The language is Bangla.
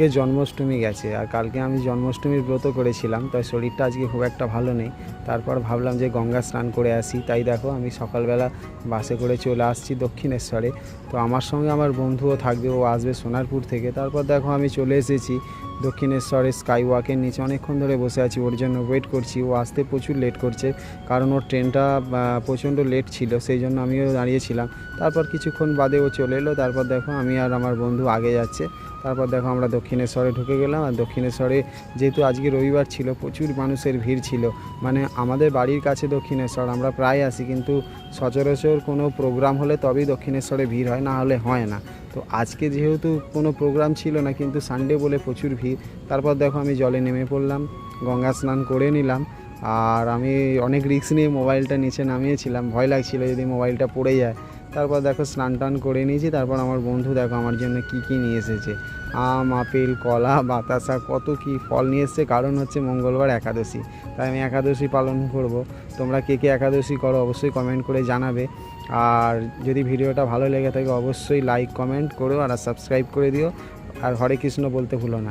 কালকে জন্মাষ্টমী গেছে, আর কালকে আমি জন্মাষ্টমীর ব্রত করেছিলাম, তাই শরীরটা আজকে খুব একটা ভালো নেই। তারপর ভাবলাম যে গঙ্গা স্নান করে আসি, তাই দেখো আমি সকালবেলা বাসে করে চলে আসছি দক্ষিণেশ্বরে। তো আমার সঙ্গে আমার বন্ধুও থাকবে, ও আসবে সোনারপুর থেকে। তারপর দেখো আমি চলে এসেছি দক্ষিণেশ্বরের স্কাই ওয়াকের নিচে, অনেকক্ষণ ধরে বসে আছি, ওর জন্য ওয়েট করছি। ও আসতে প্রচুর লেট করছে, কারণ ওর ট্রেনটা প্রচণ্ড লেট ছিল, সেই জন্য আমিও দাঁড়িয়েছিলাম। তারপর কিছুক্ষণ বাদে ও চলে এলো। তারপর দেখো আমি আর আমার বন্ধু আগে যাচ্ছে। তারপর দেখো আমরা দক্ষিণেশ্বরে ঢুকে গেলাম। আর দক্ষিণেশ্বরে যেহেতু আজকে রবিবার ছিল, প্রচুর মানুষের ভিড় ছিল। মানে আমাদের বাড়ির কাছে দক্ষিণেশ্বর, আমরা প্রায় আসি, কিন্তু সচরাচর কোনো প্রোগ্রাম হলে তবেই দক্ষিণেশ্বরে ভিড় হয়, না হলে হয় না। তো আজকে যেহেতু কোনো প্রোগ্রাম ছিল না, কিন্তু সানডে বলে প্রচুর ভিড়। তারপর দেখো আমি জলে নেমে পড়লাম, গঙ্গা স্নান করে নিলাম। আর আমি অনেক রিস্ক নিয়ে মোবাইলটা নিচে নামিয়েছিলাম, ভয় লাগছিল যদি মোবাইলটা পড়ে যায়। তারপর দেখো স্নান টান করে নিয়েছি। তারপর আমার বন্ধু দেখো আমার জন্য কি কি নিয়ে এসেছে, আম, আপেল, কলা, বাতাসা, কত কি ফল নিয়ে এসেছে। কারণ হচ্ছে মঙ্গলবার একাদশী, তাই আমি একাদশী পালন করব। তোমরা কে কে একাদশী করো অবশ্যই কমেন্ট করে জানাবে। আর যদি ভিডিওটা ভালো লেগে থাকে অবশ্যই লাইক কমেন্ট করো, আর সাবস্ক্রাইব করে দিও। আর হরে কৃষ্ণ বলতে ভুলো না।